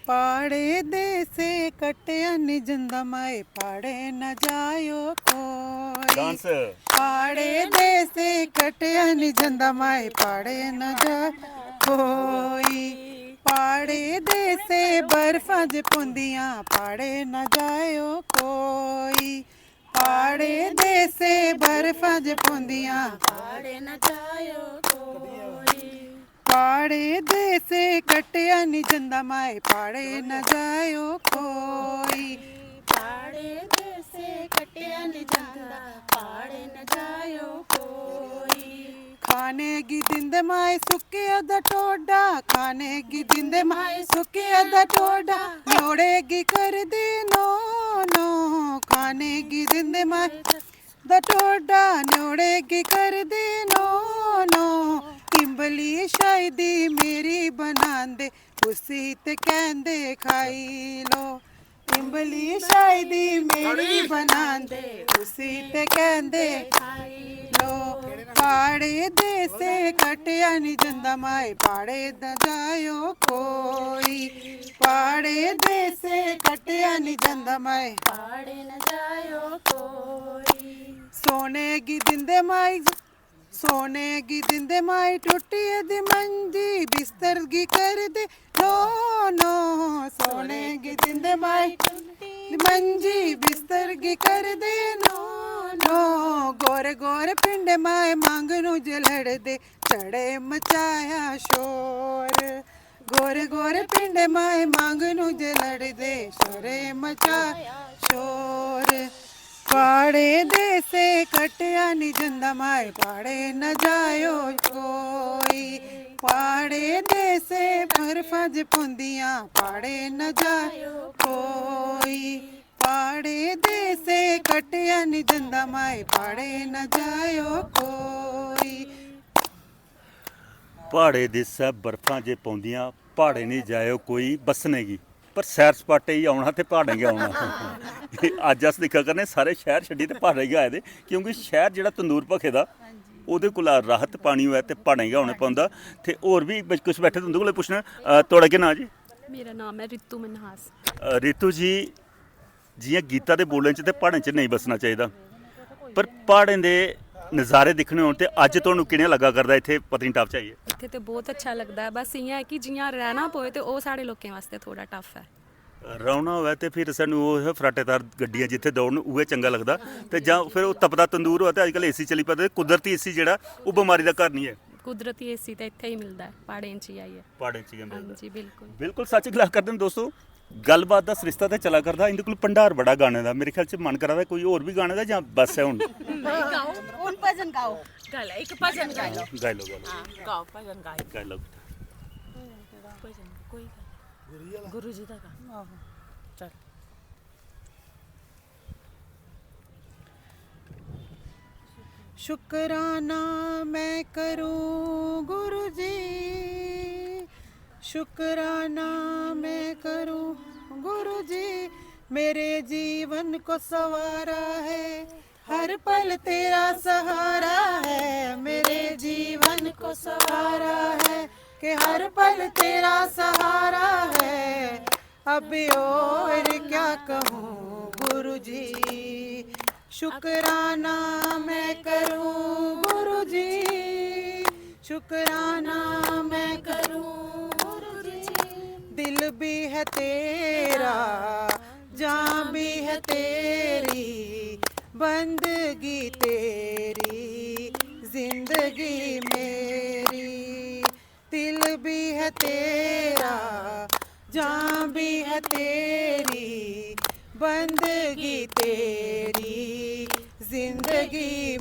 पाड़े दे से कटिया निजंदा माए पाड़े न जायो कोई। डांस पाड़े दे से कटिया निजंदा माए पाड़े न जा कोई। पाड़े दे से बर्फां ज पुंदियां पाड़े न जायो कोई। पाड़े दे से बर्फां ज पुंदियां पाड़े न जायो कोई। पाड़े दे से कटिया निजंदा माए पाड़े न जायो कोई। पाड़े दे से कटिया न जांदा पाड़े न जायो कोई। खाने गी दिंदे माए सुके अदा टोडा खाने गी दिंदे माए सुके अदा टोडा न्योड़े गी कर दी नो नो। खाने गी दिंदे माए दा टोडा न्योड़े गी कर दी नो नो। इम्बली शायदी मेरी बनांदे उसी ते कहंदे खाई लो। इम्बली शायदी मेरी बनांदे उसी ते कहंदे खाई लो। पाड़े दे से कटिया नी जंदा माए पाड़े द जायो कोई। पाड़े दे से कटिया नी जंदा माए पाड़े न जायो कोई। सोने गी दिंदे माई सोने गी दिंदे माई टुटी दी मंजी बिस्तर गी कर दे नो नो। सोने गी दिंदे माई मंजी बिस्तर गी कर दे नो नो। गोरे गोरे पिंडे माए मांगनू जलड़ दे चढ़े मचाया शोर। गोरे गोरे पिंडे माए मांगनू जलड़ दे चढ़े मचाया शोर। पाड़े दे से कटिया नी जंदा माए पाड़े न जायो कोई। पाड़े दे से बर्फां ज पुंदियां पाड़े न जायो कोई। पाड़े दे से कटिया नी जंदा माए पाड़े न जायो कोई। ਪਹਾੜੇ ਦੇ ਸਭ ਬਰਫਾਂ ਜੇ ਪਾਉਂਦੀਆਂ ਪਹਾੜੇ ਨਹੀਂ ਜਾਇਓ ਕੋਈ ਬਸਨੇਗੀ ਪਰ ਸੈਰ ਸਪਾਟੇ ਹੀ ਆਉਣਾ ਤੇ ਪਹਾੜੇ ਗਿਆ ਆਉਣਾ। ਅੱਜ ਅਸ ਦੇਖਿਆ ਕਰਨੇ ਸਾਰੇ ਸ਼ਹਿਰ ਛੱਡੀ ਤੇ ਪਹਾੜੇ ਗਿਆ ਆਏ ਦੇ ਕਿਉਂਕਿ ਸ਼ਹਿਰ ਜਿਹੜਾ ਤੰਦੂਰ ਭਖੇ ਦਾ ਉਹਦੇ ਕੋਲ ਰਾਹਤ ਪਾਣੀ ਹੋਇਆ ਤੇ ਪਹਾੜੇ ਗਿਆ ਆਉਣਾ ਪਾਉਂਦਾ। ਤੇ ਹੋਰ ਵੀ ਕੁਝ ਬੈਠੇ ਤੁੰਦੇ ਕੋਲੇ ਪੁੱਛਣਾ ਤੁਹਾਡਾ ਕੀ ਨਾਂ ਜੀ? ਮੇਰਾ ਨਾਮ ਹੈ ਰਿਤੂ ਮਨਹਾਸ। ਰੀਤੂ ਜੀ ਜਿਵੇਂ ਗੀਤਾ ਦੇ ਬੋਲਣ 'ਚ ਤੇ ਪਹਾੜਾਂ 'ਚ ਨਹੀਂ ਬਸਣਾ ਚਾਹੀਦਾ ਪਰ ਪਹਾੜਾਂ ਦੇ ਨਜ਼ਾਰੇ ਦਿਖਣੇ ਹੋਣ ਤੇ ਅੱਜ ਤੁਹਾਨੂੰ ਕਿਵੇਂ ਲੱਗਾ ਕਰਦਾ ਇੱਥੇ ਪਤਨੀਟਾਪ 'ਚ ਆਈਏ? ਇੱਥੇ ਤੇ ਬਹੁਤ ਅੱਛਾ ਲੱਗਦਾ ਹੈ। ਬਸ ਇਆਂ ਹੈ ਕਿ ਜਿਆਂ ਰਹਿਣਾ ਪਵੇ ਤੇ ਉਹ ਸਾਡੇ ਲੋਕਾਂ ਵਾਸਤੇ ਥੋੜਾ ਟਫ ਹੈ। ਰੌਣਾ ਹੋਇਆ ਤੇ ਫਿਰ ਸਾਨੂੰ ਉਹ ਫਰਾਟੇਦਾਰ ਗੱਡੀਆਂ ਜਿੱਥੇ ਦੌੜਨ ਉਹ ਚੰਗਾ ਲੱਗਦਾ ਤੇ ਜਾਂ ਫਿਰ ਉਹ ਤਪਦਾ ਤੰਦੂਰ ਹੋਇਆ ਤੇ ਅੱਜ ਕੱਲ੍ਹ ਏਸੀ ਚੱਲੀ ਪਏ ਕੁਦਰਤੀ ਏਸੀ ਜਿਹੜਾ ਉਹ ਬਿਮਾਰੀ ਦਾ ਘਰ ਨਹੀਂ ਹੈ। ਕੁਦਰਤੀ ਏਸੀ ਤਾਂ ਇੱਥੇ ਹੀ ਮਿਲਦਾ ਹੈ ਪਹਾੜਾਂ 'ਚ ਹੀ ਆਈਏ। ਪਹਾੜਾਂ 'ਚ ਹੀ ਮਿਲਦਾ। ਹਾਂਜੀ ਬਿਲਕੁਲ ਬਿਲਕੁਲ ਸੱਚ ਗੱਲ ਕਰਦੇ ਨੇ ਦੋਸਤੋ। ਗੱਲਬਾਤ ਦਾ ਸਰਿਸ਼ਤਾ ਤੇ ਚਲਾ ਕਰਦਾ ਇਹਦੇ ਕੋਲ ਭੰਡਾਰ ਬੜਾ ਗਾਣੇ ਦਾ ਮੇਰੇ ਖਿਆਲ 'ਚ ਮਨ ਕਰਾਦਾ ਕੋਈ ਹੋਰ ਵੀ ਗਾਣੇ ਦਾ ਜਾਂ ਬਸ ਹੈ ਹੁਣ गाओ उन भजन गाओ गला एक भजन गाओ। ਗਾ ਲਓ हाँ गाओ भजन गाओ। ਗਾ ਲਓ। भजन कोई गुरु जी का गा चल। शुक्राना मैं करूं गुरु जी शुक्राना मैं करूं गुरु जी। मेरे जीवन को संवारा है हर पल तेरा सहारा है। मेरे जीवन को सहारा है कि हर पल तेरा सहारा है। अब और क्या कहूँ गुरु जी शुक्राना मैं करूं गुरु जी शुक्राना मैं करूं गुरु जी। दिल भी है तेरा जान भी है तेरी बंदगी तेरी जिंदगी मेरी। दिल भी है तेरा जान भी है तेरी बंदगी तेरी जिंदगी